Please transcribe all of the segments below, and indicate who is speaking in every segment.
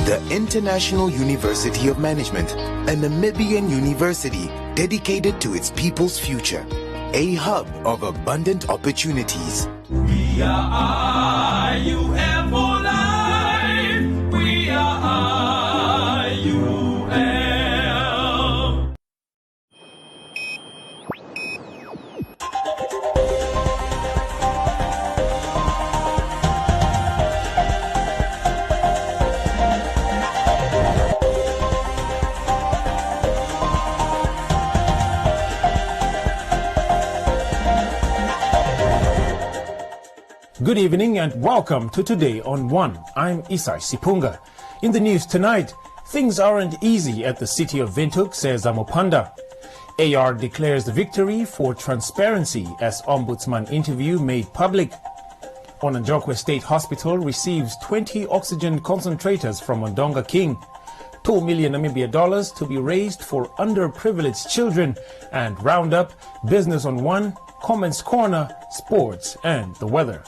Speaker 1: The International University of Management, a Namibian university dedicated to its people's future, a hub of abundant opportunities.
Speaker 2: We are IUM for life. We are IUM.
Speaker 3: Good evening and welcome to Today on One. I'm Isai Sipunga. In the news tonight, things aren't easy at the city of Windhoek, says Amopanda. AR declares the victory for transparency as Ombudsman interview made public. Onanjokwe State Hospital receives 20 oxygen concentrators from Ondonga King. 2 million Namibia dollars to be raised for underprivileged children. And Roundup, Business on One, Comments Corner, Sports and the weather.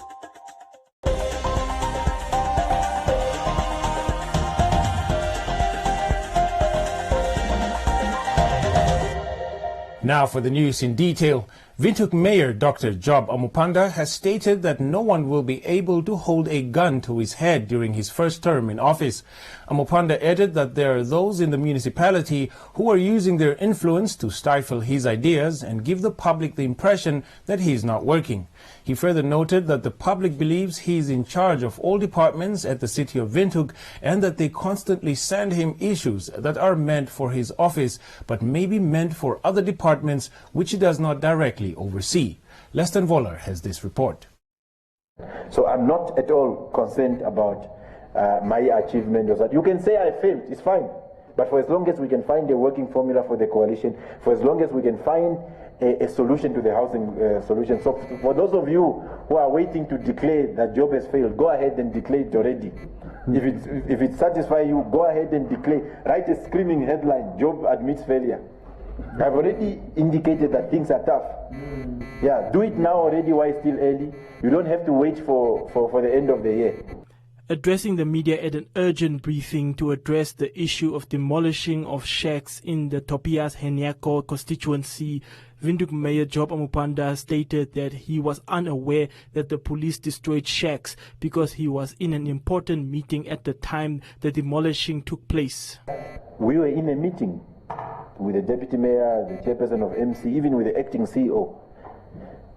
Speaker 3: Now for the news in detail. Windhoek Mayor Dr. Job Amopanda has stated that no one will be able to hold a gun to his head during his first term in office. Amopanda added that there are those in the municipality who are using their influence to stifle his ideas and give the public the impression that he is not working. He further noted that the public believes he is in charge of all departments at the city of Windhoek and that they constantly send him issues that are meant for his office but may be meant for other departments which he does not directly oversee. Leston Voller has this report.
Speaker 4: So I'm not at all concerned about my achievement. That you can say I failed, it's fine. But for as long as we can find a working formula for the coalition, for as long as we can find a solution to the housing solution. So for those of you who are waiting to declare that Job has failed, go ahead and declare it already. If it satisfies you, go ahead and declare. Write a screaming headline, Job admits failure. I've already indicated that things are tough. Yeah, do it now already while it's still early. You don't have to wait for the end of the year.
Speaker 5: Addressing the media at an urgent briefing to address the issue of demolishing of shacks in the Topias Heniako constituency, Windhoek Mayor Job Amopanda stated that he was unaware that the police destroyed shacks because he was in an important meeting at the time the demolishing took place.
Speaker 4: We were in a meeting with the deputy mayor, the chairperson of MC, even with the acting CEO.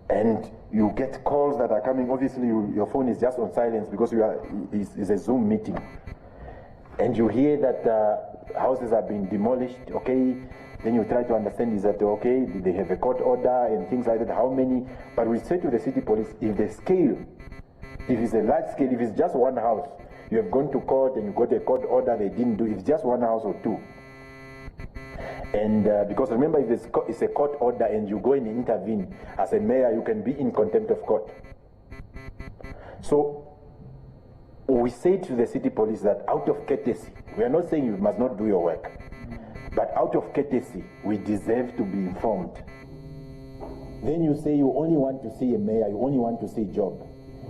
Speaker 4: And you get calls that are coming. Obviously, your phone is just on silence because it's a Zoom meeting. And you hear that houses are being demolished, okay? Then you try to understand, is that okay? Did they have a court order and things like that? How many? But we say to the city police, if the scale, if it's a large scale, if it's just one house, you have gone to court and you got a court order, they didn't do, if it's just one house or two. And because remember, if it's a court order and you go and intervene as a mayor, you can be in contempt of court. So we say to the city police that out of courtesy, we are not saying you must not do your work, but out of courtesy, we deserve to be informed. Then you say you only want to see a mayor, you only want to see Job,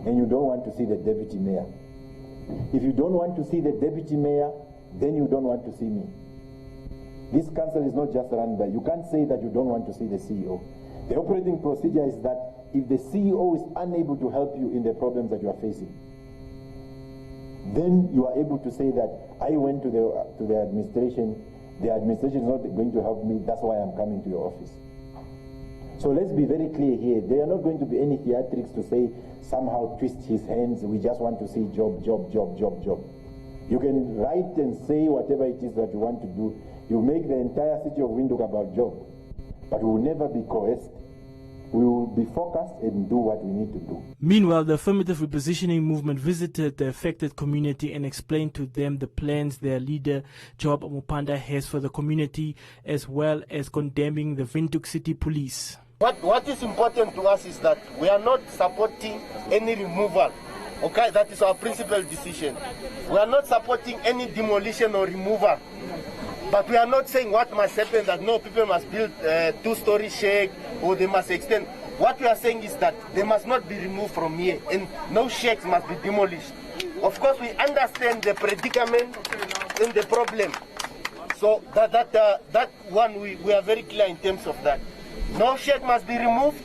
Speaker 4: and you don't want to see the deputy mayor. If you don't want to see the deputy mayor, then you don't want to see me. This council is not just run by, you can't say that you don't want to see the CEO. The operating procedure is that if the CEO is unable to help you in the problems that you are facing, then you are able to say that I went to the administration is not going to help me, that's why I'm coming to your office. So let's be very clear here. There are not going to be any theatrics to say somehow twist his hands, we just want to see Job. You can write and say whatever it is that you want to do. You make the entire city of Windhoek about Job, but we will never be coerced. We will be focused and do what we need to do.
Speaker 5: Meanwhile, the affirmative repositioning movement visited the affected community and explained to them the plans their leader, Job Amopanda, has for the community, as well as condemning the Windhoek City Police.
Speaker 6: What is important to us is that we are not supporting any removal. Okay, that is our principal decision. We are not supporting any demolition or removal. But we are not saying what must happen, that no, people must build a two-story shack or they must extend. What we are saying is that they must not be removed from here and no shacks must be demolished. Of course, we understand the predicament in the problem. So that one, we are very clear in terms of that. No shed must be removed,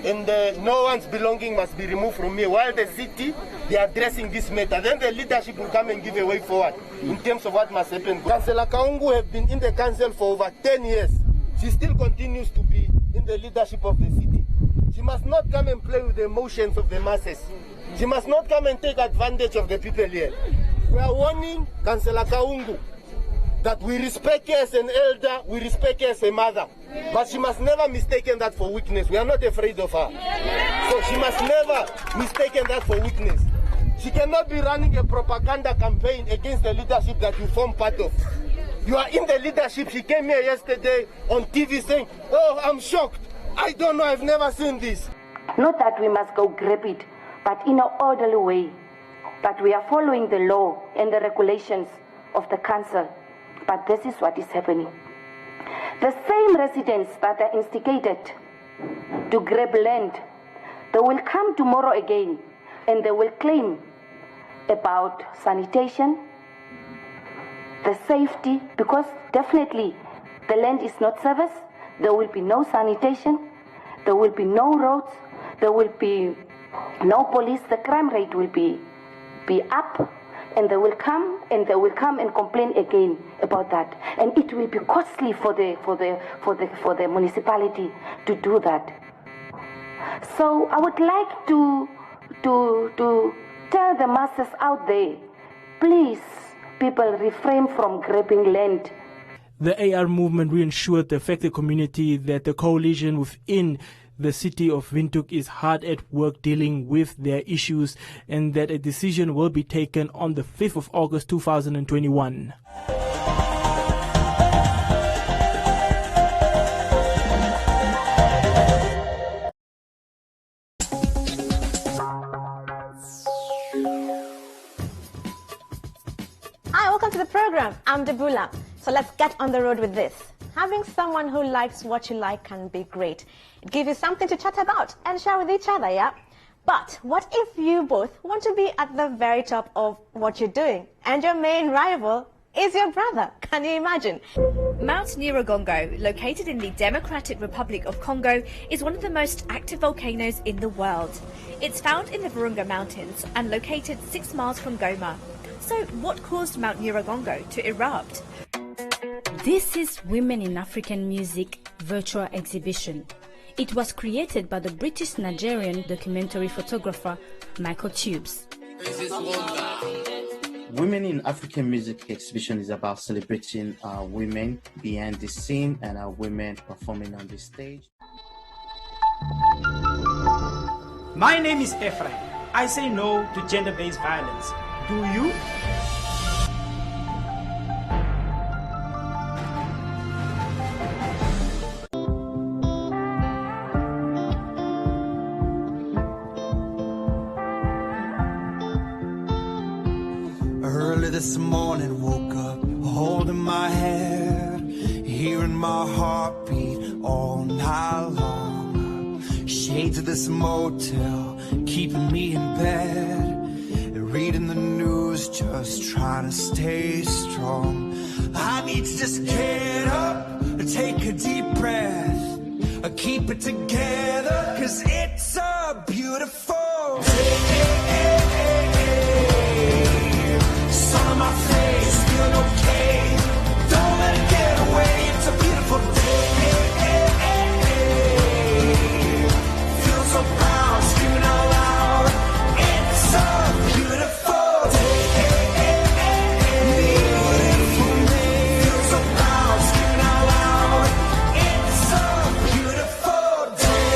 Speaker 6: and no one's belonging must be removed from here. While the city, they are addressing this matter, then the leadership will come and give a way forward in terms of what must happen. Councillor Kaungu has been in the council for over 10 years. She still continues to be in the leadership of the city. She must not come and play with the emotions of the masses. She must not come and take advantage of the people here. We are warning Councillor Kaungu that we respect her as an elder, we respect her as a mother. But she must never mistaken that for weakness. We are not afraid of her. So she must never mistaken that for weakness. She cannot be running a propaganda campaign against the leadership that you form part of. You are in the leadership. She came here yesterday on TV saying, oh, I'm shocked. I don't know, I've never seen this.
Speaker 7: Not that we must go grab it, but in an orderly way. But we are following the law and the regulations of the council. But this is what is happening. The same residents that are instigated to grab land, they will come tomorrow again and they will claim about sanitation, the safety, because definitely the land is not serviced. There will be no sanitation, there will be no roads, there will be no police. The crime rate will be up. And they will come and complain again about that, and it will be costly for the municipality to do that. So I would like to tell the masses out there, please, people, refrain from grabbing land.
Speaker 5: The AR movement reassured the affected community that the coalition within the city of Windhoek is hard at work dealing with their issues, and that a decision will be taken on the 5th of August 2021.
Speaker 8: Hi, welcome to the program. I'm Debula. So let's get on the road with this. Having someone who likes what you like can be great. It gives you something to chat about and share with each other, yeah? But what if you both want to be at the very top of what you're doing and your main rival is your brother? Can you imagine?
Speaker 9: Mount Nyiragongo, located in the Democratic Republic of Congo, is one of the most active volcanoes in the world. It's found in the Virunga Mountains and located 6 miles from Goma. So what caused Mount Nyiragongo to erupt?
Speaker 10: This is Women in African Music virtual exhibition. It was created by the British-Nigerian documentary photographer Michael Tubes.
Speaker 11: Women in African Music exhibition is about celebrating women behind the scene and women performing on the stage.
Speaker 12: My name is Ephraim. I say no to gender-based violence. Do you?
Speaker 2: Early this morning, woke up holding my head, hearing my heartbeat all night long. Shades of this motel keeping me in bed, reading the news, just trying to stay strong. I need to just get up, take a deep breath, keep it together, 'cause it's a beautiful day. Sun on my face, feeling okay. Don't let it get away. It's a beautiful day. Feel so proud, screaming out loud. It's a beautiful day. Beautiful day. Feel so proud, screaming out loud. It's a beautiful day.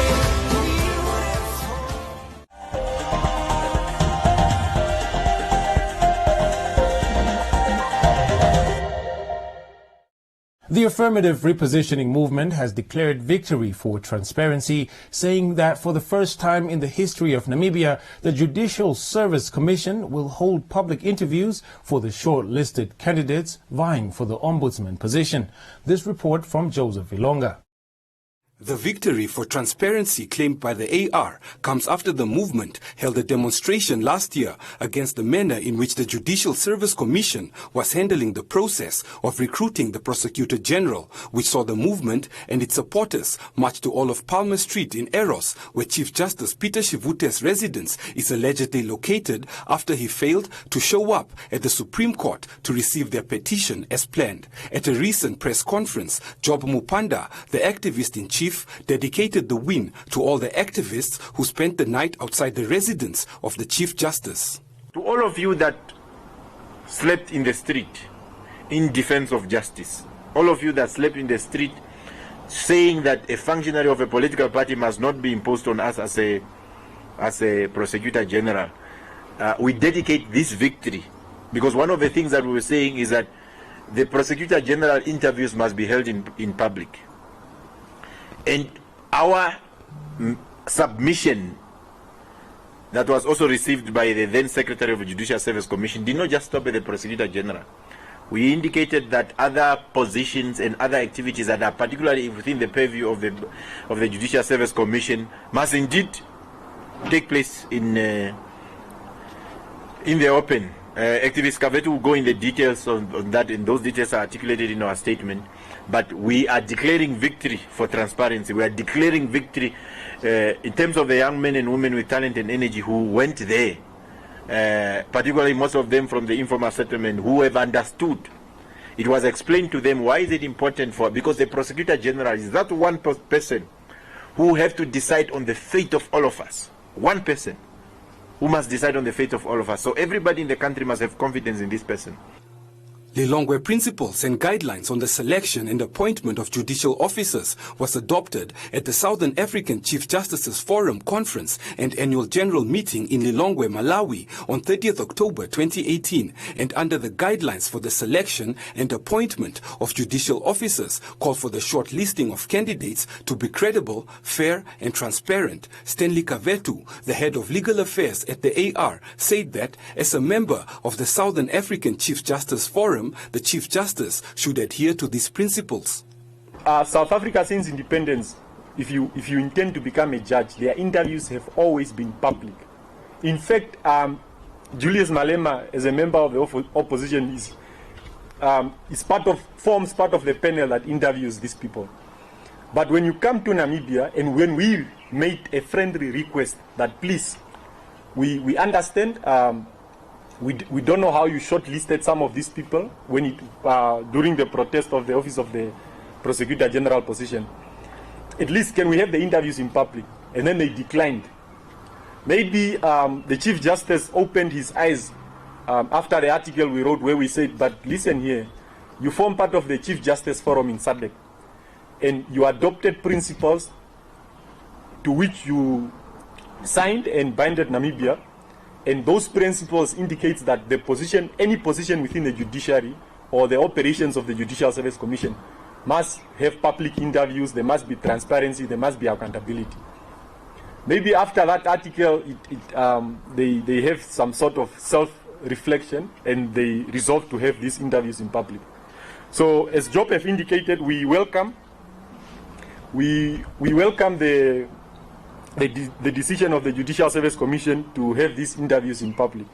Speaker 3: The affirmative repositioning movement has declared victory for transparency, saying that for the first time in the history of Namibia, the Judicial Service Commission will hold public interviews for the shortlisted candidates vying for the ombudsman position. This report from Joseph Ilonga.
Speaker 13: The victory for transparency claimed by the AR comes after the movement held a demonstration last year against the manner in which the Judicial Service Commission was handling the process of recruiting the Prosecutor General, which saw the movement and its supporters march to all of Palmer Street in Eros, where Chief Justice Peter Shivute's residence is allegedly located after he failed to show up at the Supreme Court to receive their petition as planned. At a recent press conference, Job Mupanda, the activist-in-chief, dedicated the win to all the activists who spent the night outside the residence of the Chief Justice.
Speaker 14: To all of you that slept in the street in defense of justice, all of you that slept in the street saying that a functionary of a political party must not be imposed on us as a prosecutor general, we dedicate this victory, because one of the things that we were saying is that the prosecutor general interviews must be held in public. And our submission that was also received by the then Secretary of the Judicial Service Commission did not just stop at the Prosecutor General. We indicated that other positions and other activities that are particularly within the purview of the Judicial Service Commission must indeed take place in the open. Activist Kavetu will go in the details on that, and those details are articulated in our statement. But we are declaring victory for transparency. We are declaring victory in terms of the young men and women with talent and energy who went there, particularly most of them from the informal settlement, who have understood. It was explained to them why is it important because the Prosecutor General is that one person who have to decide on the fate of all of us. One person who must decide on the fate of all of us. So everybody in the country must have confidence in this person.
Speaker 13: Lilongwe principles and guidelines on the selection and appointment of judicial officers was adopted at the Southern African Chief Justices Forum Conference and Annual General Meeting in Lilongwe, Malawi on 30th October 2018, and under the guidelines for the selection and appointment of judicial officers called for the short listing of candidates to be credible, fair and transparent. Stanley Kavetu, the head of legal affairs at the AR, said that as a member of the Southern African Chief Justice Forum, the Chief Justice should adhere to these principles.
Speaker 15: South Africa, since independence, if you intend to become a judge, their interviews have always been public. In fact, Julius Malema, as a member of the opposition, forms part of the panel that interviews these people. But when you come to Namibia, and when we made a friendly request that please, we understand. We don't know how you shortlisted some of these people when during the protest of the office of the Prosecutor General position. At least can we have the interviews in public? And then they declined. Maybe the Chief Justice opened his eyes after the article we wrote where we said, but listen here, you form part of the Chief Justice Forum in SADC, and you adopted principles to which you signed and binded Namibia. And those principles indicates that the position, any position within the judiciary or the operations of the Judicial Service Commission must have public interviews, there must be transparency, there must be accountability. Maybe after that article, they have some sort of self-reflection and they resolve to have these interviews in public. So as Job have indicated, we welcome the decision of the Judicial Service Commission to have these interviews in public.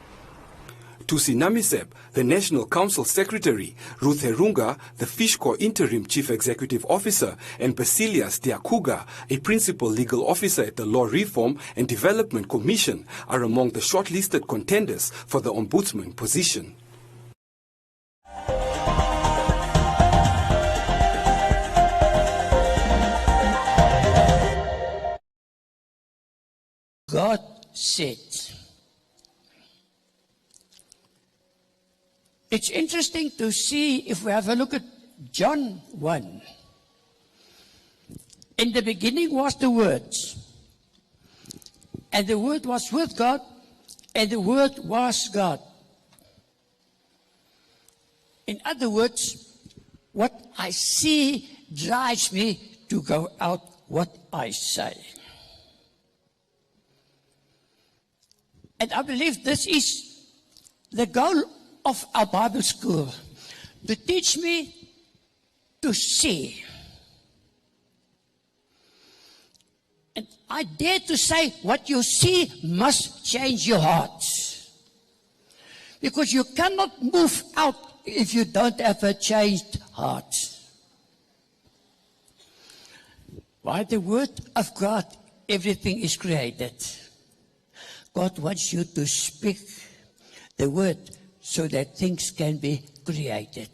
Speaker 13: Tusi Namisep, the National Council Secretary, Ruth Herunga, the Fish Corps Interim Chief Executive Officer, and Basilius Diakuga, a Principal Legal Officer at the Law Reform and Development Commission, are among the shortlisted contenders for the Ombudsman position.
Speaker 16: God said. It's interesting to see if we have a look at John 1. In the beginning was the Word, and the Word was with God, and the Word was God. In other words, what I see drives me to go out what I say. And I believe this is the goal of our Bible school, to teach me to see. And I dare to say what you see must change your heart. Because you cannot move out if you don't have a changed heart. By the word of God, everything is created. God wants you to speak the word so that things can be created.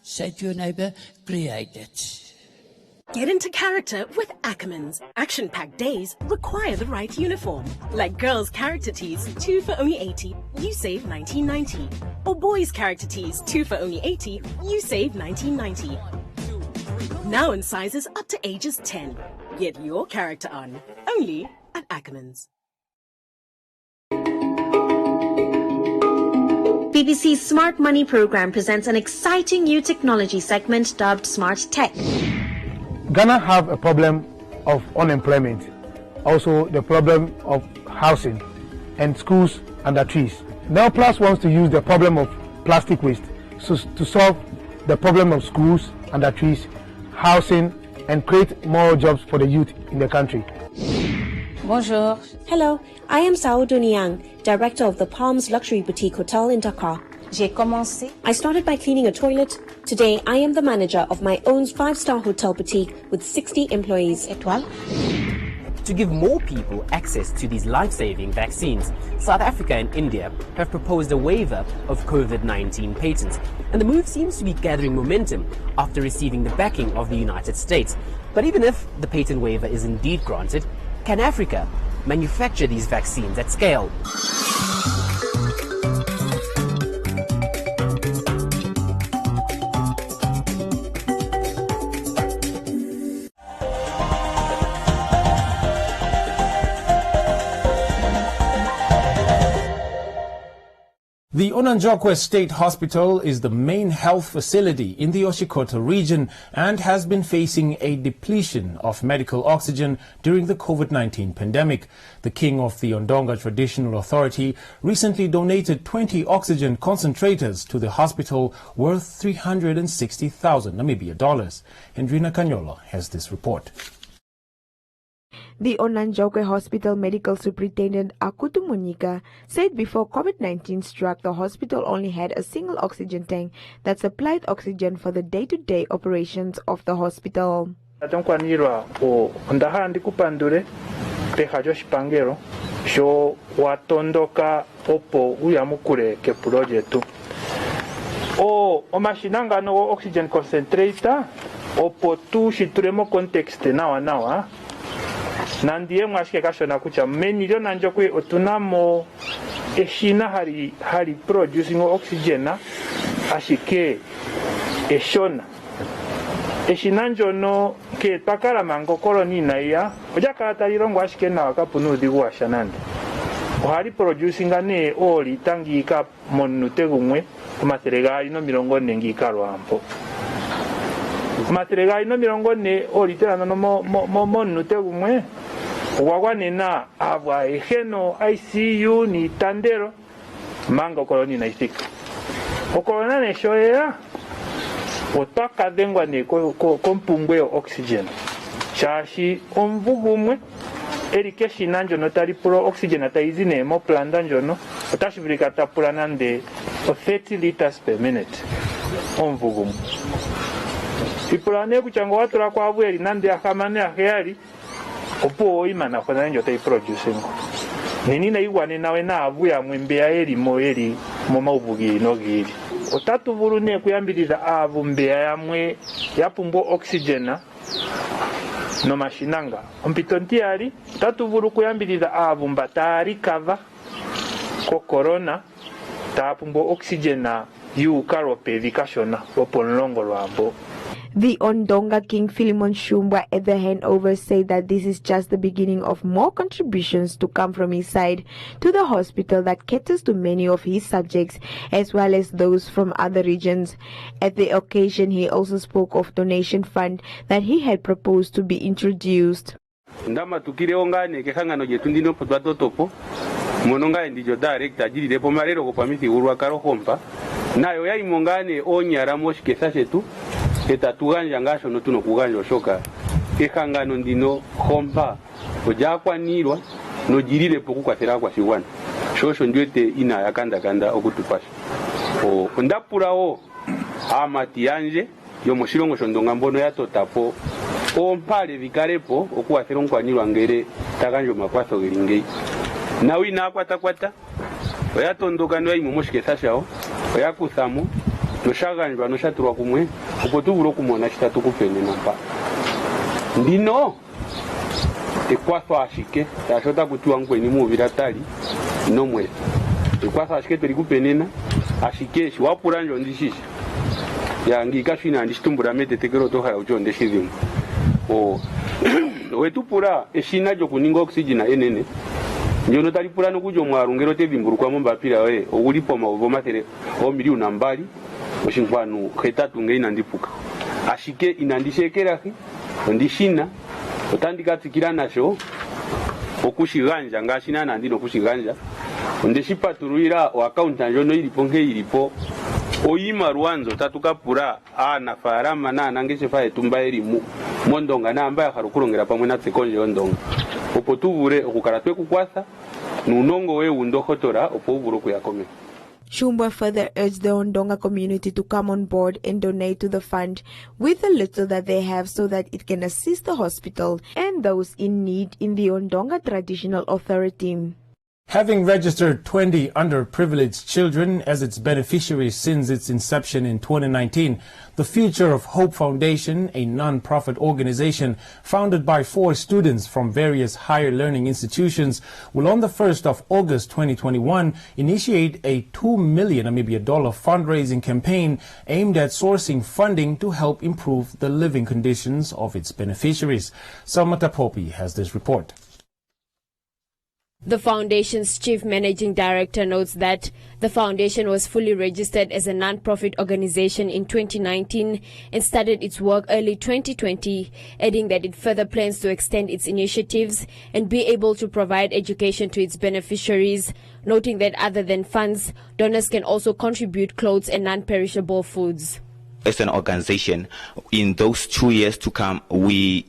Speaker 16: Say to your neighbor, created.
Speaker 17: Get into character with Ackermans. Action-packed days require the right uniform. Like girls' character tees, 2 for only 80, you save $19.90. Or boys' character tees, 2 for only 80, you save $19.90. Now in sizes up to ages 10. Get your character on, only at Ackermans.
Speaker 18: BBC's Smart Money program presents an exciting new technology segment dubbed Smart Tech.
Speaker 19: Ghana have a problem of unemployment, also the problem of housing and schools under trees. Now Plus wants to use the problem of plastic waste to solve the problem of schools under trees, housing, and create more jobs for the youth in the country.
Speaker 18: Bonjour. Hello, I am Saoudou Niang, director of the Palms Luxury Boutique Hotel in Dakar. I started by cleaning a toilet. Today, I am the manager of my own 5-star hotel boutique with 60 employees.
Speaker 20: To give more people access to these life-saving vaccines, South Africa and India have proposed a waiver of COVID-19 patents. And the move seems to be gathering momentum after receiving the backing of the United States. But even if the patent waiver is indeed granted, can Africa manufacture these vaccines at scale?
Speaker 3: The Onanjokwe State Hospital is the main health facility in the Oshikoto region and has been facing a depletion of medical oxygen during the COVID-19 pandemic. The king of the Ondonga Traditional Authority recently donated 20 oxygen concentrators to the hospital worth 360,000 Namibia dollars. Hendrina Kanyolo has this report.
Speaker 21: The Onanjokwe Hospital Medical Superintendent Akutu Monika said before COVID-19 struck, the hospital only had a single oxygen tank that supplied oxygen for the day-to-day operations of the hospital.
Speaker 22: Oxygen concentrator opo tu shituremo context nawa nandiye mwashike kashona kucha menilio nanjokwe otunamo eshina hari producing oxygen ashike eshona eshina njono ke takala mango koloni na ya ojaka talirongo ashike na wakapunu digu washanande ohari producing ane oli tangika monute gumwe kumaterega ino mirongo nengika lwampo materega ino mirongo ne olitera no monute gumwe wagwanena abwa ejeno ICU ni tandero mango koloni na isika okolona ne shoya otaka dengwa ne kompungwe oxygen chashi omvugumwe erikeshi nanjo notari pro oxygen ataizine mo planda njono otashibirika tapula nande 30 liters per minute omvugumwe ipulane kuchango watu la kwa bweli nande akamane aheali opo imana kwa njo tai producing nini na iwane nawe na abuya mwembe ya eri moeri moma ubugi nogiri otatu burune kuyambiriza abu mbeya yamwe yapumbo oxygena no mashinanga ompitontiari tatu buru kuyambiriza abu mbatari kava ko corona tapumbo oxygena yu karope vikashona opo nlongo lwambo.
Speaker 21: The Ondonga King Philemon Shumba at the handover said that this is just the beginning of more contributions to come from his side to the hospital that caters to many of his subjects as well as those from other regions. At the occasion, he also spoke of donation fund that he had proposed to be introduced.
Speaker 23: Ndama tukireongane kehangano jetundino potwatotopo mononga ndijo director jiri depo marero ko pamiti urwa karo hompa nayo yaimongane onyara moshike sasetu eta tuganja ngasho no tuno kuganja shoka ehangano ndino hompa ojakwanirwa nogirirepo okukwatira kwashigwana shosho ndwete ina yakandakanda okutupasha ondapulawo amati yanje yomoshilongo shondonga mbono yatotapo ompale vikalepo okuwathela omukwanyirwa ngere tagandja omakwatho geli ngeyi nawe inakwatakwata oyatondoka noyayimo moshiketha shawo oyakuthamo noshagandjwa noshatulwa kumwe opo tuvule okumona shitatu kupenena mpa ndino ekwatho ashike shaashi otakutiwa mukweni muuvira tali nomwesa ekwatho ashike teli kupenena ashike shiwapula ndjo ndishisha yangiika shina ndishitumbula metetekelo tohaya ucho ndeshidhimu wetupula eshina lyokuninga oxygen enene ndyono talipula nokulya omwaalu ngero tedhimbulukwa mombapila yoye ogulipo omiliyoni 2.8 nge inandipuka ashike inandishekelahi ondishina otandikatsikila nasho okushiganja ngaashi nana ndino okushiganja ondeshipatululila oakaunta ndjono ilipo nke ilipo oyiimaliwa nzo tatukapula aanafaalama naanangeshefa yetumba yeli mondonga naamba yahala okulongela pamwe natse kondje yondonga opo tuvule okukala twekukwatha nuunongo we wundohotola opo uvule okuya komeho.
Speaker 21: Shumba further urged the Ondonga community to come on board and donate to the fund with the little that they have so that it can assist the hospital and those in need in the Ondonga Traditional Authority.
Speaker 3: Having registered 20 underprivileged children as its beneficiaries since its inception in 2019, the Future of Hope Foundation, a non-profit organization founded by 4 students from various higher learning institutions, will on the 1st of August 2021 initiate a $2 million fundraising campaign aimed at sourcing funding to help improve the living conditions of its beneficiaries. Salmata Popi has this report.
Speaker 1: The foundation's chief managing director notes that the foundation was fully registered as a non-profit organization in 2019 and started its work early 2020, adding that it further plans to extend its initiatives and be able to provide education to its beneficiaries, noting that other than funds, donors can also contribute clothes and non-perishable foods.
Speaker 4: As an organization, in those 2 years to come, we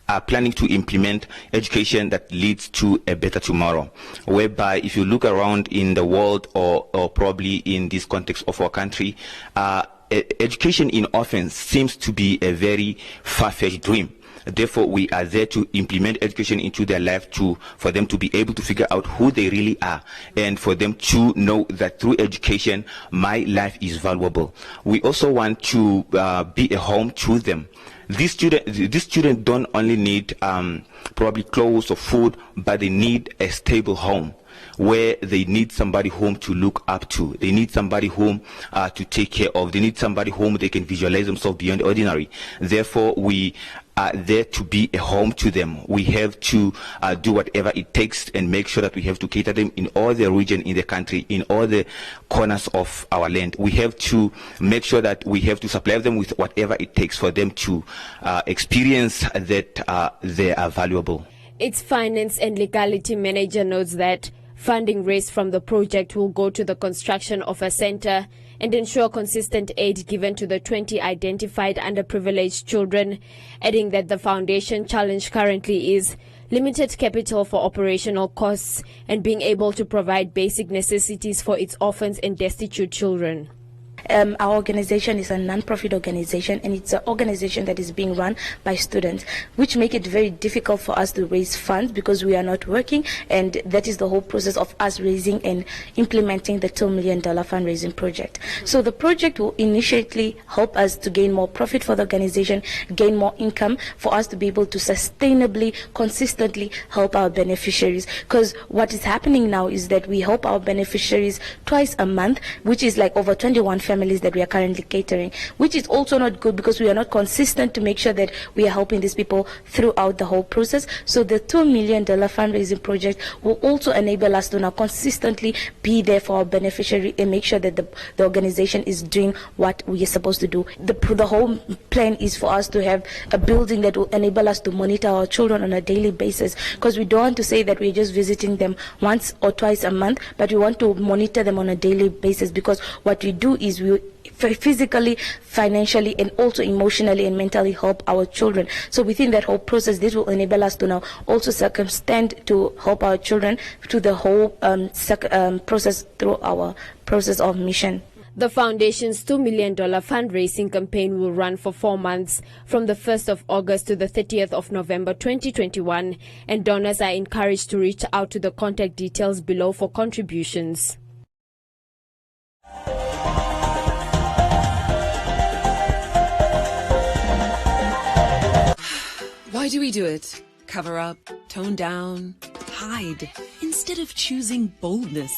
Speaker 4: are planning to implement education that leads to a better tomorrow, whereby if you look around in the world or probably in this context of our country, education in orphans seems to be a very far-fetched dream. Therefore, we are there to implement education into their life for them to be able to figure out who they really are and for them to know that through education, my life is valuable. We also want to be a home to them. These students don't only need probably clothes or food, but they need a stable home where they need somebody whom to look up to. They need somebody whom to take care of. They need somebody whom they can visualize themselves beyond the ordinary. Therefore, we are there to be a home to them. We have to do whatever it takes and make sure that we have to cater them in all the region in the country, in all the corners of our land. We have to make sure that we have to supply them with whatever it takes for them to experience that they are valuable.
Speaker 1: Its finance and legality manager notes that funding raised from the project will go to the construction of a center and ensure consistent aid given to the 20 identified underprivileged children, adding that the foundation challenge currently is limited capital for operational costs and being able to provide basic necessities for its orphans and destitute children.
Speaker 6: Our organization is a non-profit organization, and it's an organization that is being run by students, which make it very difficult for us to raise funds because we are not working, and that is the whole process of us raising and implementing the $2 million fundraising project. So the project will initially help us to gain more profit for the organization, gain more income for us to be able to sustainably, consistently help our beneficiaries. Because what is happening now is that we help our beneficiaries twice a month, which is like over 21 families that we are currently catering, which is also not good because we are not consistent to make sure that we are helping these people throughout the whole process. So the $2 million fundraising project will also enable us to now consistently be there for our beneficiary and make sure that the organization is doing what we are supposed to do. The whole plan is for us to have a building that will enable us to monitor our children on a daily basis, because we don't want to say that we're just visiting them once or twice a month, but we want to monitor them on a daily basis, because what we do is is we physically, financially, and also emotionally and mentally help our children. So within that whole process, this will enable us to now also circumstand to help our children through the whole process, through our process of mission.
Speaker 1: The foundation's $2 million fundraising campaign will run for 4 months from the 1st of August to the 30th of November 2021, and donors are encouraged to reach out to the contact details below for contributions.
Speaker 5: Why do we do it? Cover up, tone down, hide, instead of choosing boldness.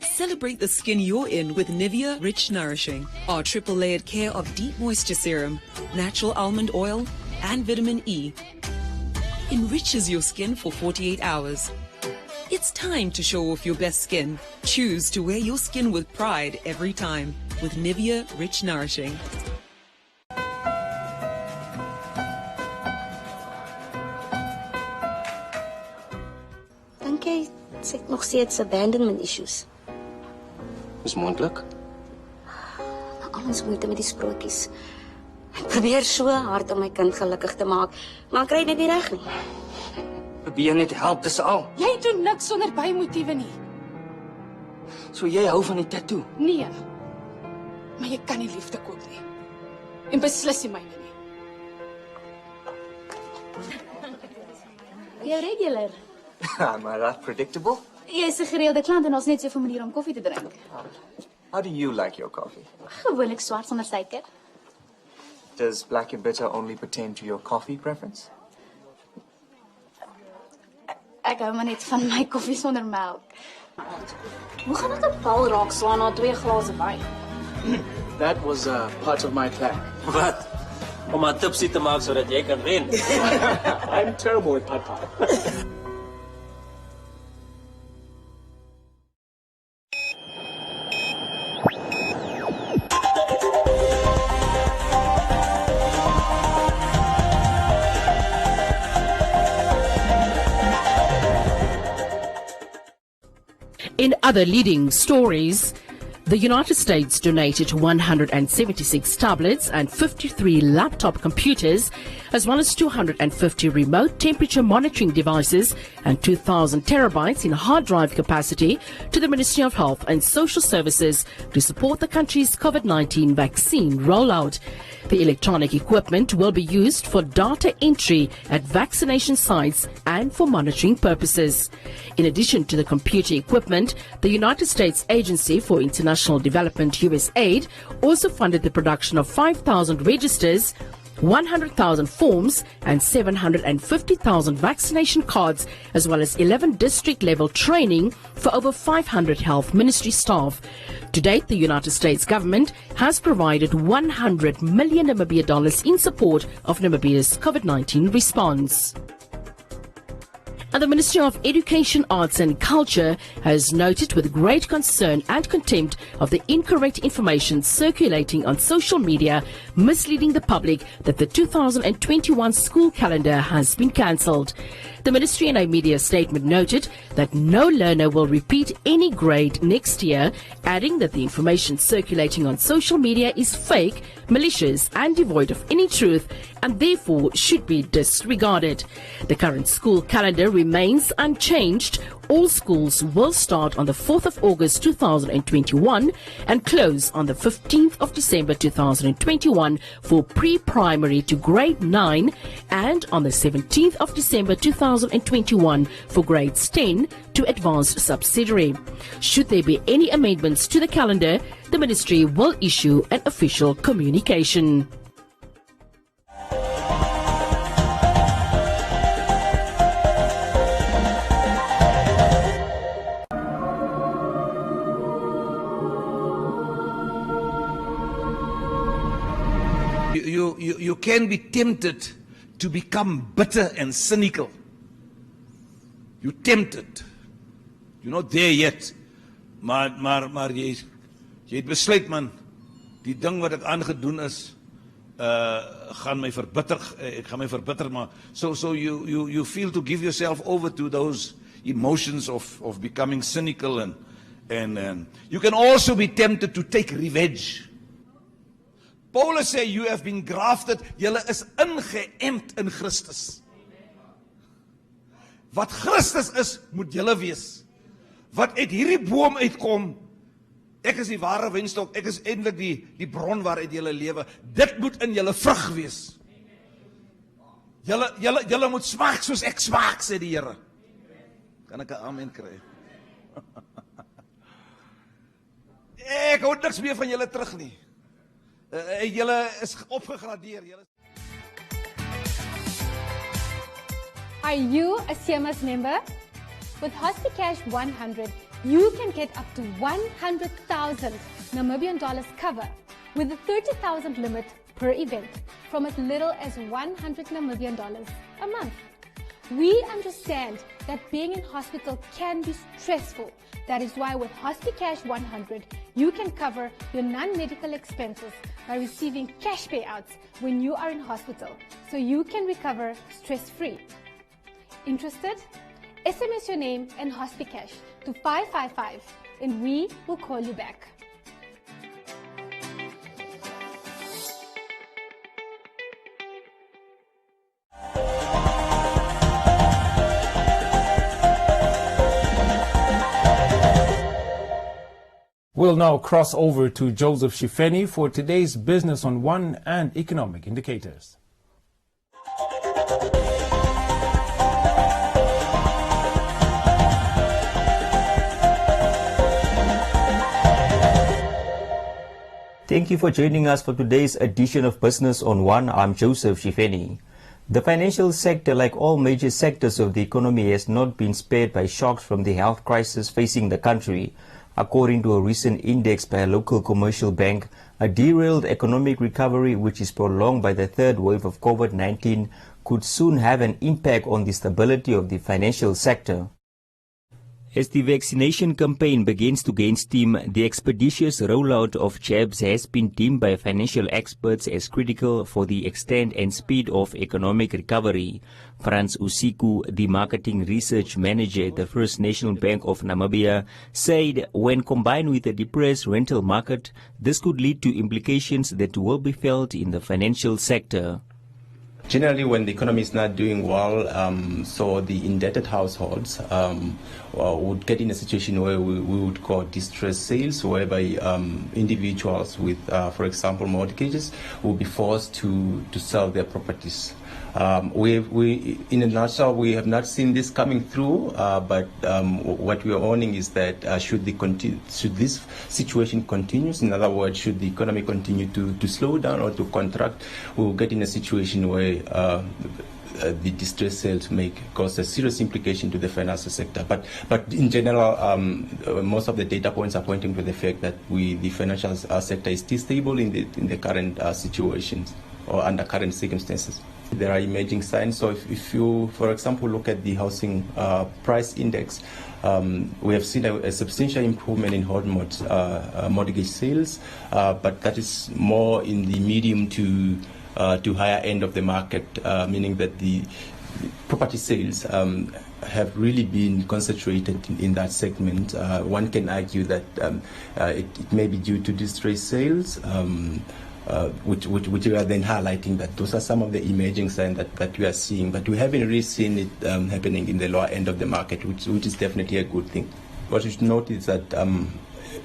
Speaker 5: Celebrate the skin you're in with Nivea Rich Nourishing. Our triple layered care of deep moisture serum, natural almond oil, and vitamin E enriches your skin for 48 hours. It's time to show off your best skin. Choose to wear your skin with pride every time with Nivea Rich Nourishing.
Speaker 7: Dink jy sy het nog steeds abandonment issues?
Speaker 8: Is moontlik.
Speaker 7: Ons moeite met die sprokies. Ek probeer so hard om my kind gelukkig te maak, maar ek kry dit nie reg nie.
Speaker 8: Probeer net help, dis al.
Speaker 24: Jy doen niks sonder bymotiewe nie.
Speaker 8: So jy hou van die tattoo?
Speaker 24: Nee. Maar jy kan nie liefde koop nie. En beslis nie myne nie.
Speaker 25: Jy regular.
Speaker 8: Am I that predictable?
Speaker 25: Jy is 'n gereelde klant en ons net so 'n manier om koffie te drink.
Speaker 8: How do you like your coffee?
Speaker 25: Gewoonlik swart sonder suiker.
Speaker 8: Does black and bitter only pertain to your coffee preference?
Speaker 25: Ek hou maar net van my koffie sonder melk. Hoe gaan dit op bal raak slaan na 2 glase wyn?
Speaker 8: That was part of my plan.
Speaker 26: Wat? Om 'n tipsie te maak sodat jy kan wen.
Speaker 8: I'm terrible at papa.
Speaker 27: In other leading stories, the United States donated 176 tablets and 53 laptop computers, as well as 250 remote temperature monitoring devices and 2,000 terabytes in hard drive capacity to the Ministry of Health and Social Services to support the country's COVID-19 vaccine rollout. The electronic equipment will be used for data entry at vaccination sites and for monitoring purposes. In addition to the computer equipment, the United States Agency for International Development, USAID, also funded the production of 5,000 registers, 100,000 forms and 750,000 vaccination cards, as well as 11 district-level training for over 500 health ministry staff. To date, the United States government has provided $100 million in support of Namibia's COVID-19 response. And the Ministry of Education, Arts and Culture has noted with great concern and contempt of the incorrect information circulating on social media, misleading the public that the 2021 school calendar has been cancelled. The ministry in a media statement noted that no learner will repeat any grade next year, adding that the information circulating on social media is fake, malicious and devoid of any truth and therefore should be disregarded. The current school calendar remains unchanged. All schools will start on the 4th of August 2021 and close on the 15th of December 2021 for pre-primary to grade 9 and on the 17th of December 2021 for grades 10 to advanced subsidiary. Should there be any amendments to the calendar, the ministry will issue an official communication.
Speaker 28: You can be tempted to become bitter and cynical. You're tempted. You're not there yet. Maar jy het besluit, man, die ding wat ek aangedoen is, gaan my verbitter, ek gaan my verbitter, maar so you feel to give yourself over to those emotions of becoming cynical And you can also be tempted to take revenge. Paulus sê, you have been grafted, julle is ingeënt in Christus. Wat Christus is, moet julle wees. Wat uit hierdie boom uitkom, ek is die ware wynstok, ek is eintlik die bron waaruit julle lewe. Dit moet in julle vrug wees. Julle moet smaak soos ek smaak, sê die Here. Kan ek 'n amen kry? Ek hou niks meer van julle terug nie. Julle is opgegradeer.
Speaker 2: Are you a CMS member? With HospiCash 100, you can get up to 100,000 Namibian dollars cover with a 30,000 limit per event from as little as 100 Namibian dollars a month. We understand that being in hospital can be stressful. That is why with HospiCash 100, you can cover your non-medical expenses by receiving cash payouts when you are in hospital, so you can recover stress-free. Interested? SMS your name and HospiCash to 555 and we will call you back.
Speaker 3: We'll now cross over to Joseph Shifeni for today's Business on One and economic indicators.
Speaker 9: Thank you for joining us for today's edition of Business on One. I'm Joseph Shifeni. The financial sector, like all major sectors of the economy, has not been spared by shocks from the health crisis facing the country. According to a recent index by a local commercial bank, a derailed economic recovery, which is prolonged by the third wave of COVID-19, could soon have an impact on the stability of the financial sector. As the vaccination campaign begins to gain steam, the expeditious rollout of jabs has been deemed by financial experts as critical for the extent and speed of economic recovery. Frans Usiku, the marketing research manager at the First National Bank of Namibia, said when combined with a depressed rental market, this could lead to implications that will be felt in the financial sector.
Speaker 4: Generally, when the economy is not doing well, so the indebted households would get in a situation where we would call distress sales, whereby individuals with, for example, mortgages will be forced to sell their properties. In a nutshell, we have not seen this coming through, but what we are warning is that should this situation continue, in other words, should the economy continue to slow down or to contract, we will get in a situation where the distress sales may cause a serious implication to the financial sector. But in general, most of the data points are pointing to the fact that the financial sector is still stable in the current situations or under current circumstances. There are emerging signs. So if you, for example, look at the housing price index, we have seen a substantial improvement in mortgage sales, but that is more in the medium to higher end of the market, meaning that the property sales have really been concentrated in that segment. One can argue that it may be due to distress sales, which we are then highlighting that those are some of the emerging signs that we are seeing, but we haven't really seen it happening in the lower end of the market, which is definitely a good thing. What you should note is that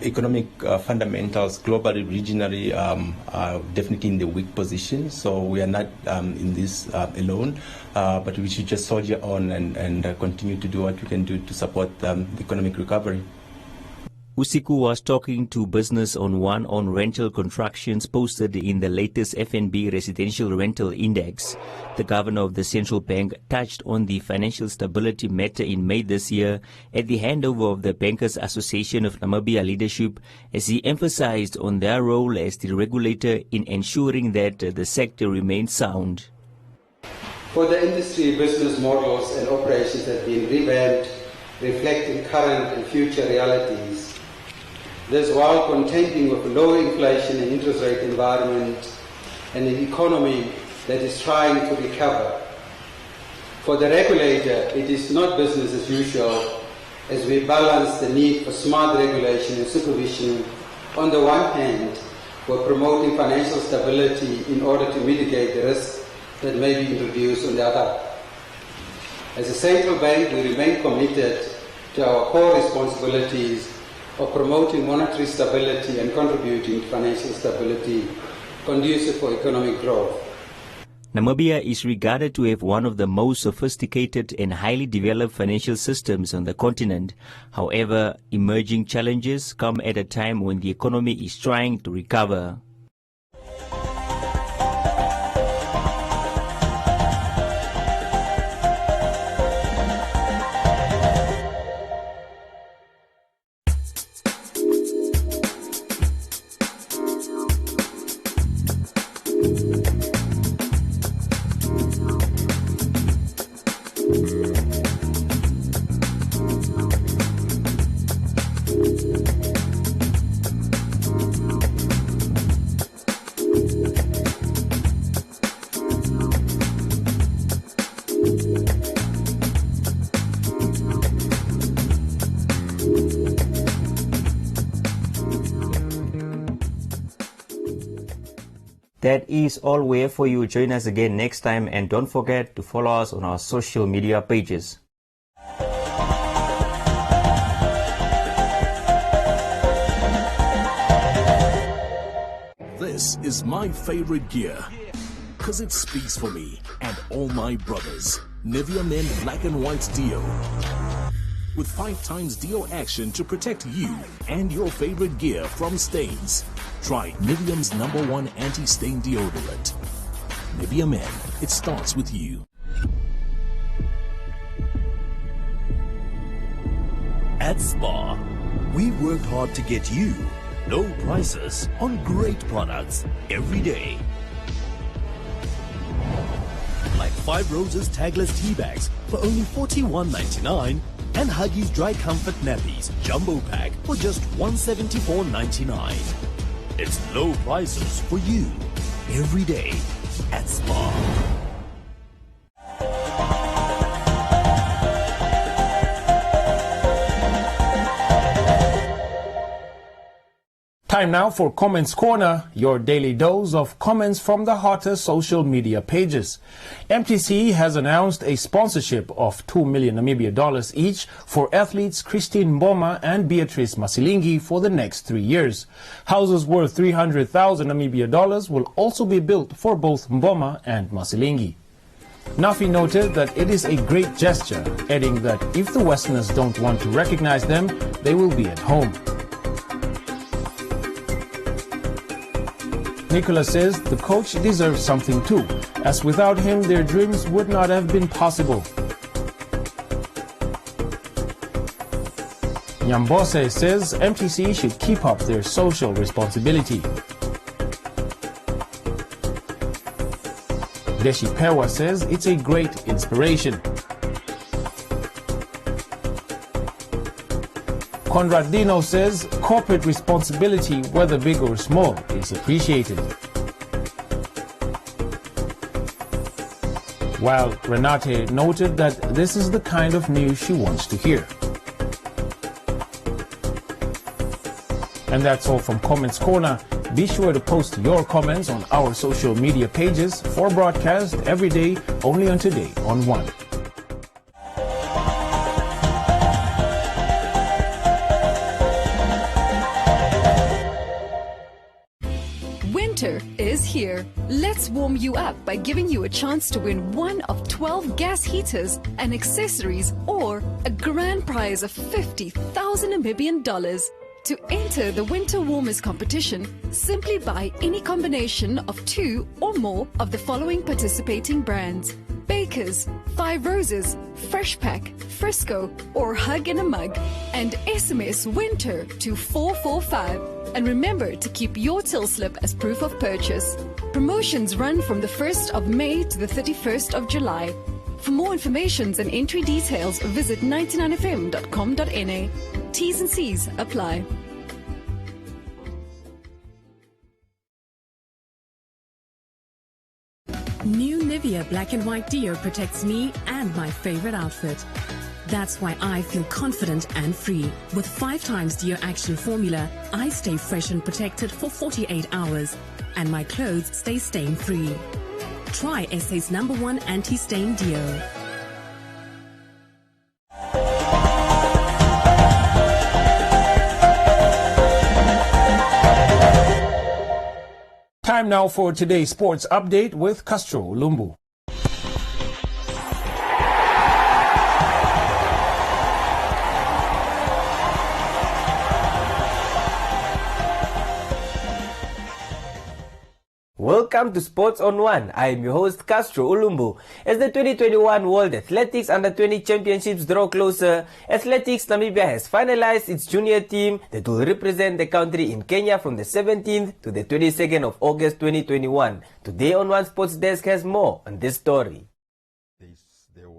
Speaker 4: economic fundamentals globally, regionally, are definitely in the weak position, so we are not in this alone, but we should just soldier on and continue to do what we can do to support the economic recovery.
Speaker 9: Usiku was talking to Business on One on rental contractions posted in the latest FNB Residential Rental Index. The governor of the central bank touched on the financial stability matter in May this year at the handover of the Bankers Association of Namibia leadership, as he emphasized on their role as the regulator in ensuring that the sector remains sound.
Speaker 10: For the industry, business models and operations have been revamped, reflecting current and future realities. This while contending with a low inflation and interest rate environment and an economy that is trying to recover. For the regulator, it is not business as usual, as we balance the need for smart regulation and supervision on the one hand, for promoting financial stability in order to mitigate the risks that may be introduced on the other. As a central bank, we remain committed to our core responsibilities of promoting monetary stability and contributing to financial stability conducive for economic growth.
Speaker 9: Namibia is regarded to have one of the most sophisticated and highly developed financial systems on the continent. However, emerging challenges come at a time when the economy is trying to recover. That is all we have for you. Join us again next time, and don't forget to follow us on our social media pages.
Speaker 11: This is my favorite gear, cause it speaks for me and all my brothers. Nivea Men Black and White Deo. With 5 times Deo action to protect you and your favorite gear from stains. Try Nivea's #1 anti-stain deodorant. Nivea Men, it starts with you.
Speaker 12: At Spar, we've worked hard to get you low prices on great products every day. Like 5 Roses tagless tea bags for only $41.99 and Huggies Dry Comfort Nappies Jumbo Pack for just $174.99. It's low prices for you every day at Spar.
Speaker 3: Time now for Comments Corner, your daily dose of comments from the hottest social media pages. MTC has announced a sponsorship of $2 million Namibia dollars each for athletes Christine Mboma and Beatrice Masilingi for the next 3 years. Houses worth 300,000 Namibia dollars will also be built for both Mboma and Masilingi. Nafi noted that it is a great gesture, adding that if the Westerners don't want to recognize them, they will be at home. Nicola says the coach deserves something too, as without him their dreams would not have been possible. Nyambose says MTC should keep up their social responsibility. Deshi Pewa says it's a great inspiration. Conrad Dino says corporate responsibility, whether big or small, is appreciated. While Renate noted that this is the kind of news she wants to hear. And that's all from Comments Corner. Be sure to post your comments on our social media pages for broadcast every day, only on Today on 1.
Speaker 13: Winter is here. Let's warm you up by giving you a chance to win one of 12 gas heaters and accessories or a grand prize of 50,000 Namibian dollars. To enter the Winter Warmers competition, simply buy any combination of 2 or more of the following participating brands: Baker's, 5 Roses, Fresh Pack, Frisco, or Hug in a Mug, and SMS WINTER to 445. And remember to keep your till slip as proof of purchase. Promotions run from the 1st of May to the 31st of July. For more information and entry details, visit 99fm.com.na. T's and C's apply.
Speaker 14: New Nivea Black and White Deo protects me and my favorite outfit. That's why I feel confident and free. With 5 times Deo Action formula, I stay fresh and protected for 48 hours, and my clothes stay stain-free. Try SA's #1 anti-stain Deo.
Speaker 3: Time now for today's sports update with Castro Lumbu.
Speaker 15: Welcome to Sports on One. I am your host Castro Ulumbu. As the 2021 World Athletics Under-20 Championships draw closer, Athletics Namibia has finalized its junior team that will represent the country in Kenya from the 17th to the 22nd of August 2021. Today on One Sports Desk has more on this story.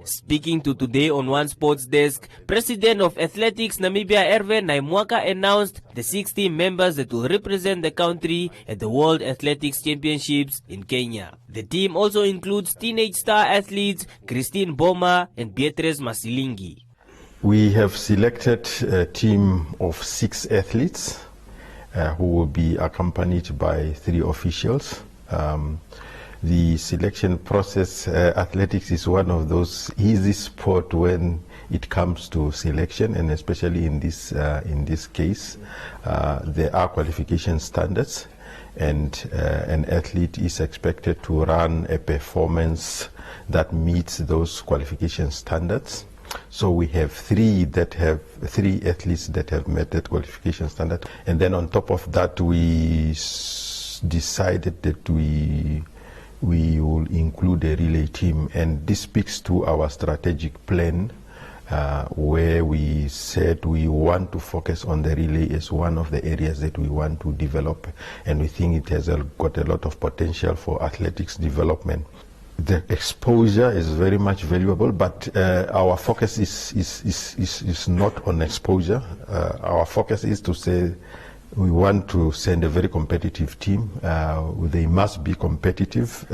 Speaker 15: Speaking to Today on One Sports Desk, President of Athletics Namibia Hervé Naimwaka announced the 6 team members that will represent the country at the World Athletics Championships in Kenya. The team also includes teenage star athletes Christine Boma and Beatrice Masilingi.
Speaker 16: We have selected a team of 6 athletes who will be accompanied by 3 officials. The selection process, athletics is one of those easy sport when it comes to selection, and especially in this case, there are qualification standards, and an athlete is expected to run a performance that meets those qualification standards. So we have 3 athletes that have met that qualification standard, and then on top of that, we decided that we will include a relay team, and this speaks to our strategic plan where we said we want to focus on the relay as one of the areas that we want to develop, and we think it has got a lot of potential for athletics development. The exposure is very much valuable, but our focus is not on exposure. Our focus is to say we want to send a very competitive team. They must be competitive,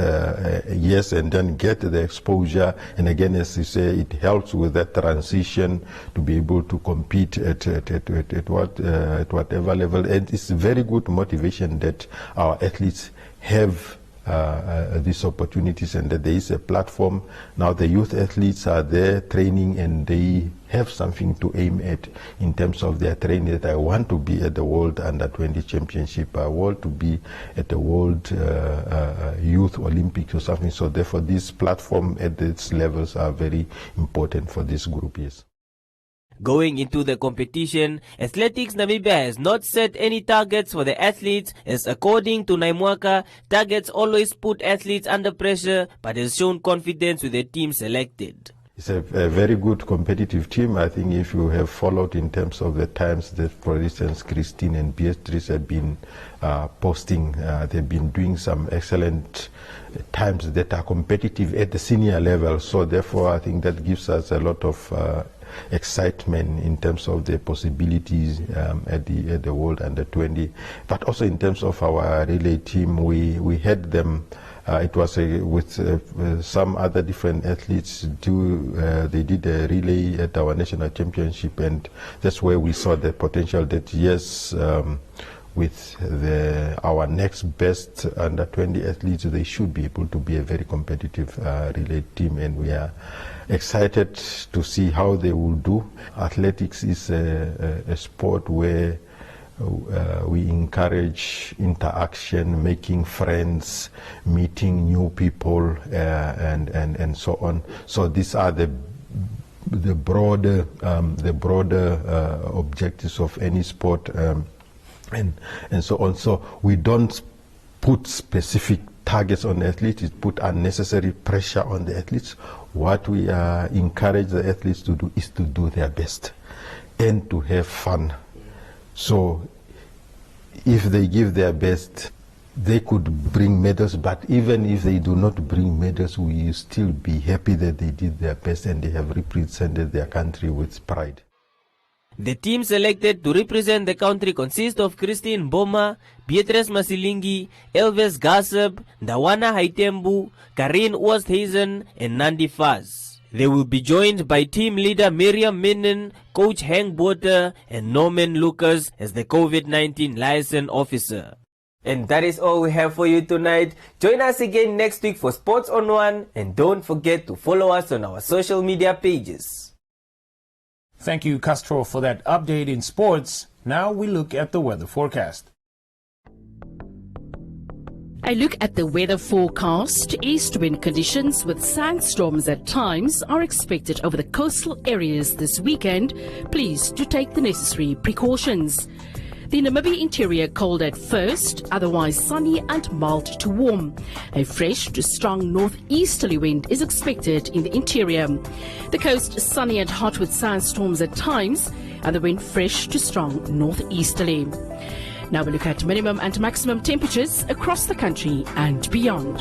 Speaker 16: yes, and then get the exposure. And again, as you say, it helps with that transition to be able to compete at whatever level. And it's very good motivation that our athletes have these opportunities, and that there is a platform. Now the youth athletes are there training, and they have something to aim at in terms of their training, that I want to be at the World Under-20 Championship, I want to be at the World Youth Olympics or something. So therefore this platform at these levels are very important for this group, yes.
Speaker 15: Going into the competition, Athletics Namibia has not set any targets for the athletes, as according to Naimwaka, targets always put athletes under pressure, but has shown confidence with the team selected.
Speaker 16: It's a very good competitive team. I think if you have followed in terms of the times that, for instance, Christine and Beatrice have been posting, they've been doing some excellent times that are competitive at the senior level. So therefore, I think that gives us a lot of excitement in terms of the possibilities at the World Under-20, but also in terms of our relay team. We had them. It was with some other different athletes. They did a relay at our national championship, and that's where we saw the potential that yes, with our next best Under-20 athletes, they should be able to be a very competitive relay team, and we are excited to see how they will do. Athletics is a sport where we encourage interaction, making friends, meeting new people, and so on. So these are the broader objectives of any sport, and so on. So we don't put specific targets on the athletes, it put unnecessary pressure on the athletes. What we encourage the athletes to do is to do their best and to have fun. So if they give their best, they could bring medals, but even if they do not bring medals, we will still be happy that they did their best and they have represented their country with pride.
Speaker 15: The team selected to represent the country consists of Christine Boma, Beatrice Masilingi, Elvis Gassab, Ndawana Haitembu, Karine Oosthuizen, and Nandi Faz. They will be joined by team leader Miriam Minen, coach Hank Botha, and Norman Lucas as the COVID-19 liaison officer. And that is all we have for you tonight. Join us again next week for Sports on One, and don't forget to follow us on our social media pages.
Speaker 3: Thank you, Castro, for that update in sports. Now we look at the weather forecast.
Speaker 27: A look at the weather forecast. East wind conditions with sandstorms at times are expected over the coastal areas this weekend. Please do take the necessary precautions. The Namibia interior cold at first, otherwise sunny and mild to warm. A fresh to strong northeasterly wind is expected in the interior. The coast sunny and hot with sandstorms at times, and the wind fresh to strong northeasterly. Now we look at minimum and maximum temperatures across the country and beyond.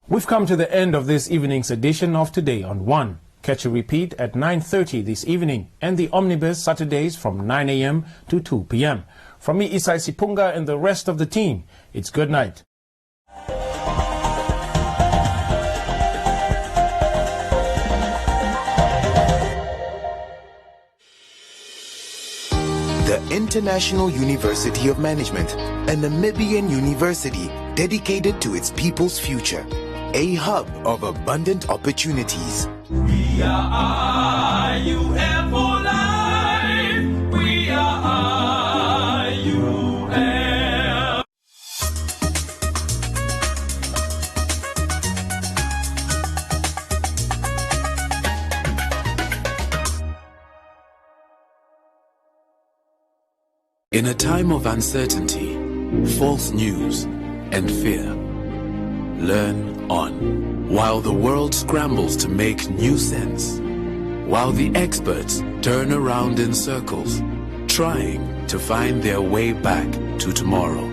Speaker 3: We've come to the end of this evening's edition of Today on One. Catch a repeat at 9:30 this evening and the Omnibus Saturdays from 9 a.m. to 2 p.m. From me, Isai Sipunga, and the rest of the team, it's good night.
Speaker 6: The International University of Management, a Namibian university dedicated to its people's future. A hub of abundant opportunities.
Speaker 17: We are IUM for life. We are IUM.
Speaker 18: In a time of uncertainty, false news, and fear, learn on. While the world scrambles to make new sense, while the experts turn around in circles, trying to find their way back to tomorrow.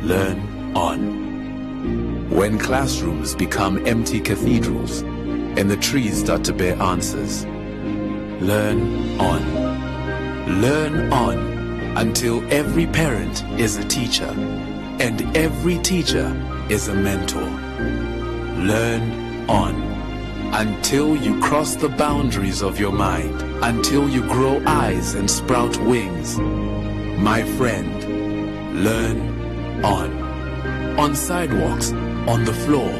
Speaker 18: Learn on. When classrooms become empty cathedrals and the trees start to bear answers, learn on. Learn on until every parent is a teacher and every teacher is a mentor. Learn on until you cross the boundaries of your mind, until you grow eyes and sprout wings. My friend, learn on sidewalks, on the floor,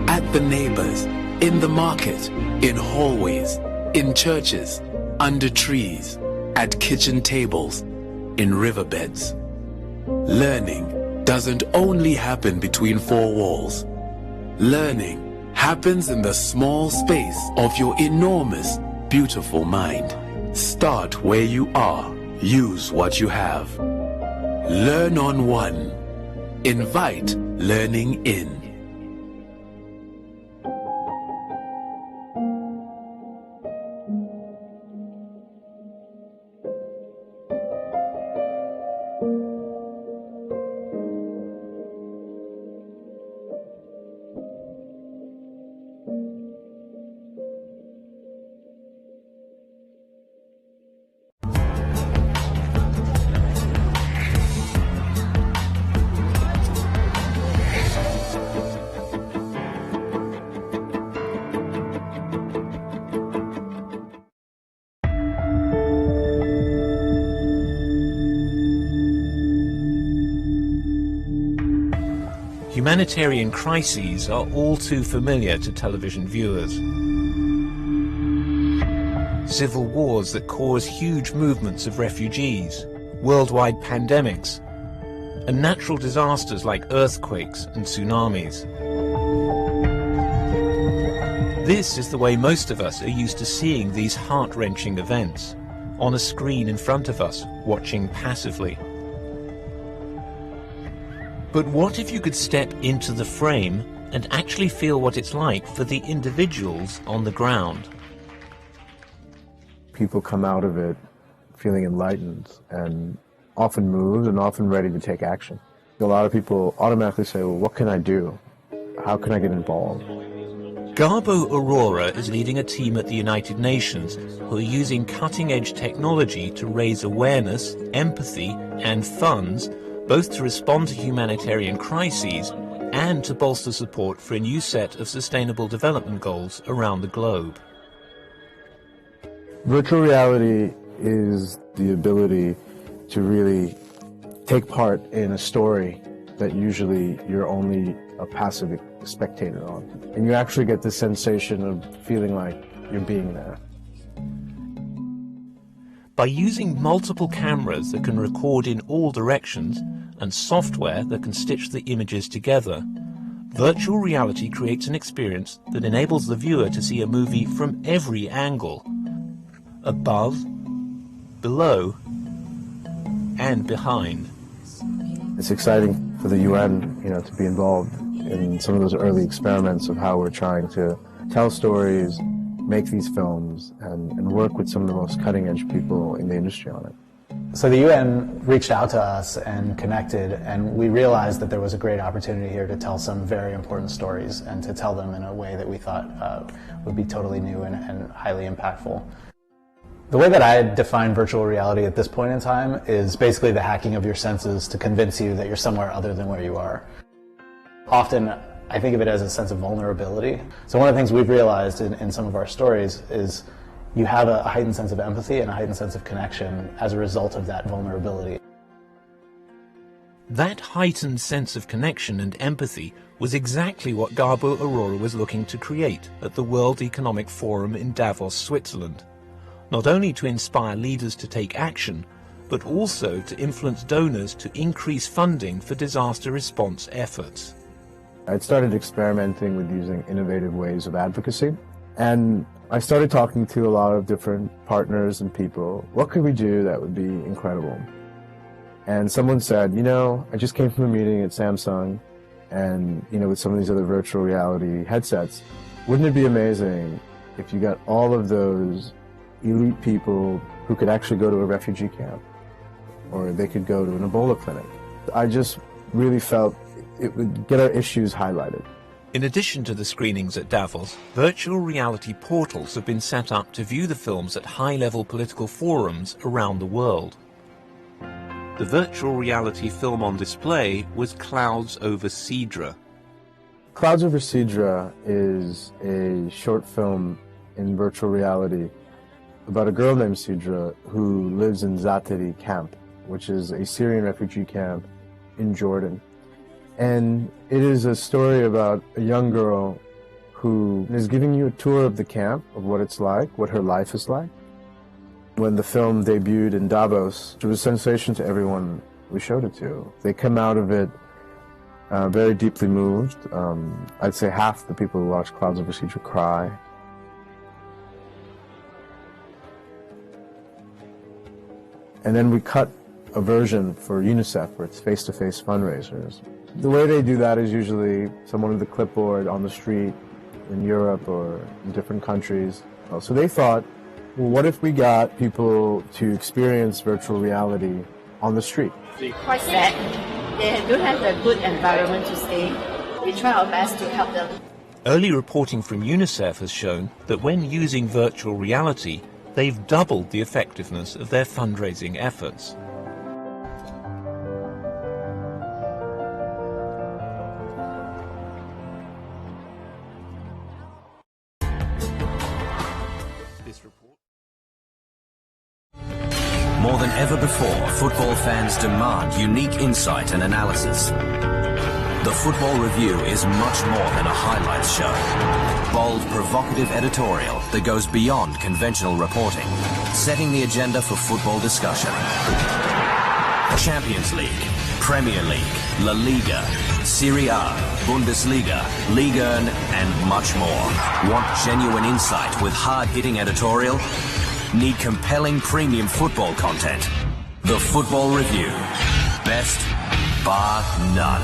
Speaker 18: at the neighbors, in the market, in hallways, in churches, under trees, at kitchen tables, in riverbeds. Learning doesn't only happen between four walls. Learning happens in the small space of your enormous, beautiful mind. Start where you are. Use what you have. Learn on One. Invite learning in.
Speaker 19: Humanitarian crises are all too familiar to television viewers. Civil wars that cause huge movements of refugees, worldwide pandemics, and natural disasters like earthquakes and tsunamis. This is the way most of us are used to seeing these heart-wrenching events. on a screen in front of us, watching passively. But what if you could step into the frame and actually feel what it's like for the individuals on the ground?
Speaker 1: People come out of it feeling enlightened and often moved and often ready to take action. A lot of people automatically say, well, what can I do? How can I get involved?
Speaker 19: Garbo Aurora is leading a team at the United Nations who are using cutting-edge technology to raise awareness, empathy and funds, both to respond to humanitarian crises and to bolster support for a new set of sustainable development goals around the globe.
Speaker 1: Virtual reality is the ability to really take part in a story that usually you're only a passive spectator on. And you actually get the sensation of feeling like you're being there.
Speaker 19: By using multiple cameras that can record in all directions and software that can stitch the images together, virtual reality creates an experience that enables the viewer to see a movie from every angle, above, below, and behind.
Speaker 1: It's exciting for the UN, to be involved in some of those early experiments of how we're trying to tell stories, make these films, and work with some of the most cutting-edge people in the industry on it.
Speaker 5: So the UN reached out to us and connected, and we realized that there was a great opportunity here to tell some very important stories and to tell them in a way that we thought would be totally new and highly impactful. The way that I define virtual reality at this point in time is basically the hacking of your senses to convince you that you're somewhere other than where you are. Often, I think of it as a sense of vulnerability. So one of the things we've realized in some of our stories is you have a heightened sense of empathy and a heightened sense of connection as a result of that vulnerability.
Speaker 19: That heightened sense of connection and empathy was exactly what Garbo Aurora was looking to create at the World Economic Forum in Davos, Switzerland. Not only to inspire leaders to take action, but also to influence donors to increase funding for disaster response efforts.
Speaker 1: I'd started experimenting with using innovative ways of advocacy, and I started talking to a lot of different partners and people. What could we do that would be incredible? And someone said, I just came from a meeting at Samsung, and, with some of these other virtual reality headsets, wouldn't it be amazing if you got all of those elite people who could actually go to a refugee camp, or they could go to an Ebola clinic? I just really felt it would get our issues highlighted.
Speaker 19: In addition to the screenings at Davos, virtual reality portals have been set up to view the films at high-level political forums around the world. The virtual reality film on display was Clouds Over Sidra.
Speaker 1: Clouds Over Sidra is a short film in virtual reality about a girl named Sidra who lives in Zatari camp, which is a Syrian refugee camp in Jordan. And it is a story about a young girl who is giving you a tour of the camp, of what it's like, what her life is like. When the film debuted in Davos, it was a sensation to everyone we showed it to. They come out of it very deeply moved. I'd say half the people who watch Clouds Over Sidra cry. And then we cut a version for UNICEF where it's face-to-face fundraisers. The way they do that is usually someone with a clipboard on the street in Europe or in different countries. So they thought, well, what if we got people to experience virtual reality on the street?
Speaker 7: Quite sad. They don't have a good environment to stay. We try our best to help them.
Speaker 19: Early reporting from UNICEF has shown that when using virtual reality, they've doubled the effectiveness of their fundraising efforts.
Speaker 20: More than ever before, football fans demand unique insight and analysis. The Football Review is much more than a highlights show. Bold, provocative editorial that goes beyond conventional reporting, setting the agenda for football discussion. Champions League, Premier League, La Liga, Serie A, Bundesliga, Liga 1, and much more. Want genuine insight with hard-hitting editorial? Need compelling premium football content? The Football Review. Best bar none.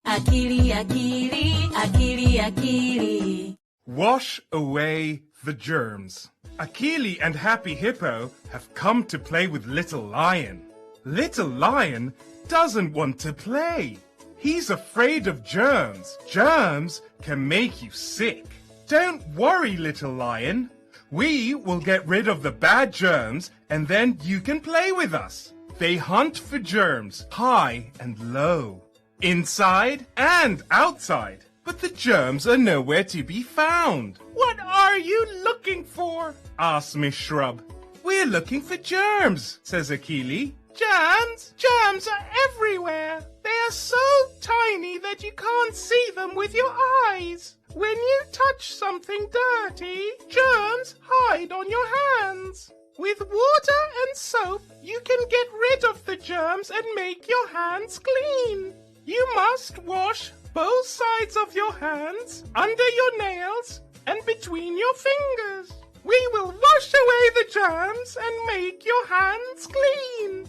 Speaker 8: Akili, akili, akili, akili.
Speaker 21: Wash away the germs. Akili and Happy Hippo have come to play with Little Lion. Little Lion doesn't want to play. He's afraid of germs. Germs can make you sick. Don't worry, Little Lion. We will get rid of the bad germs and then you can play with us. They hunt for germs high and low, inside and outside. But the germs are nowhere to be found. What are you looking for? Asks Miss Shrub. We're looking for germs, says Akili. Germs? Germs are everywhere. They are so tiny that you can't see them with your eyes. When you touch something dirty, germs hide on your hands. With water and soap, you can get rid of the germs and make your hands clean. You must wash both sides of your hands, under your nails, and between your fingers. We will wash away the germs and make your hands clean.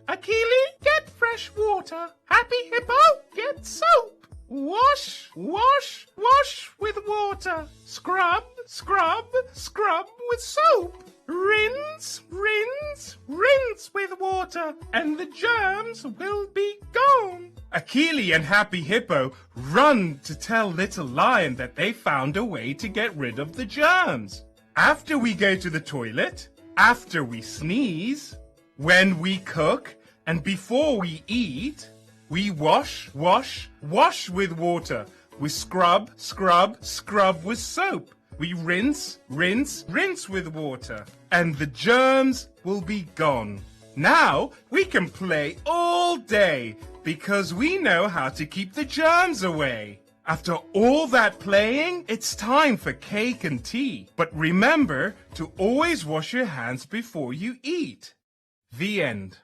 Speaker 21: Akili, get fresh water. Happy Hippo, get soap. Wash, wash, wash with water. Scrub, scrub, scrub with soap. Rinse, rinse, rinse with water, and the germs will be gone. Akili and Happy Hippo run to tell Little Lion that they found a way to get rid of the germs. After we go to the toilet, after we sneeze, when we cook, and before we eat, we wash, wash, wash with water. We scrub, scrub, scrub with soap. We rinse, rinse, rinse with water. And the germs will be gone. Now we can play all day because we know how to keep the germs away. After all that playing, it's time for cake and tea. But remember to always wash your hands before you eat. The end.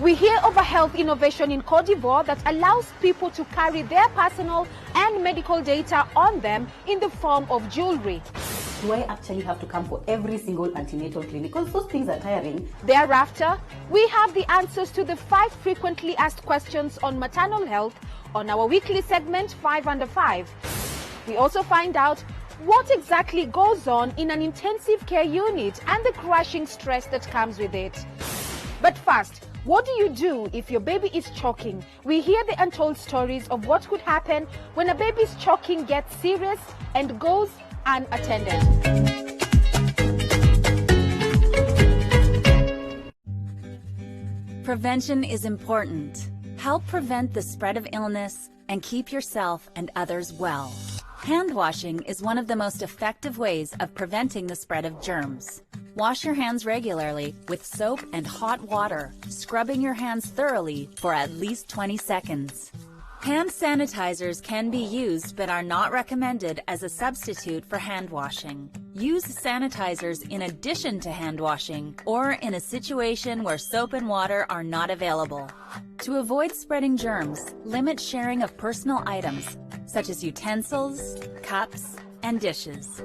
Speaker 22: We hear of a health innovation in Cote d'Ivoire that allows people to carry their personal and medical data on them in the form of jewelry.
Speaker 23: Do I actually have to come for every single antenatal clinic? Because those things are tiring.
Speaker 22: Thereafter, we have the answers to the 5 frequently asked questions on maternal health on our weekly segment 5 Under 5. We also find out what exactly goes on in an intensive care unit and the crushing stress that comes with it. But first, what do you do if your baby is choking? We hear the untold stories of what could happen when a baby's choking gets serious and goes unattended.
Speaker 24: Prevention is important. Help prevent the spread of illness and keep yourself and others well. Hand washing is one of the most effective ways of preventing the spread of germs. Wash your hands regularly with soap and hot water, scrubbing your hands thoroughly for at least 20 seconds. Hand sanitizers can be used but are not recommended as a substitute for hand washing. Use sanitizers in addition to hand washing or in a situation where soap and water are not available. To avoid spreading germs, limit sharing of personal items such as utensils, cups, and dishes.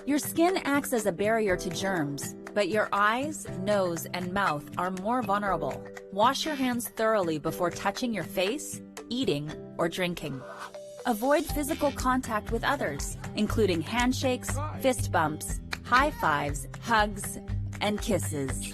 Speaker 24: Your skin acts as a barrier to germs, but your eyes, nose, and mouth are more vulnerable. Wash your hands thoroughly before touching your face, eating, or drinking. Avoid physical contact with others, including handshakes, fist bumps, high fives, hugs, and kisses.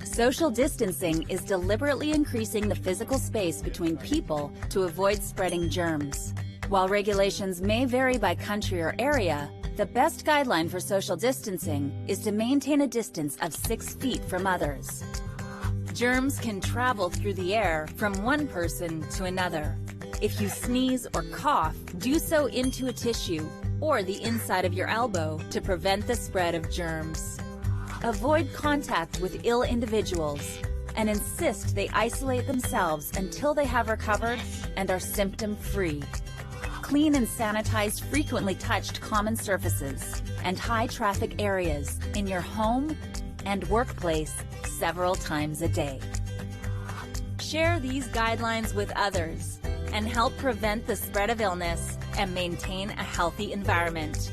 Speaker 24: Social distancing is deliberately increasing the physical space between people to avoid spreading germs. While regulations may vary by country or area, the best guideline for social distancing is to maintain a distance of 6 feet from others. Germs can travel through the air from one person to another. If you sneeze or cough, do so into a tissue or the inside of your elbow to prevent the spread of germs. Avoid contact with ill individuals and insist they isolate themselves until they have recovered and are symptom-free. Clean and sanitize frequently touched common surfaces and high-traffic areas in your home and workplace several times a day. Share these guidelines with others and help prevent the spread of illness and maintain a healthy environment.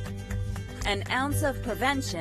Speaker 24: An ounce of prevention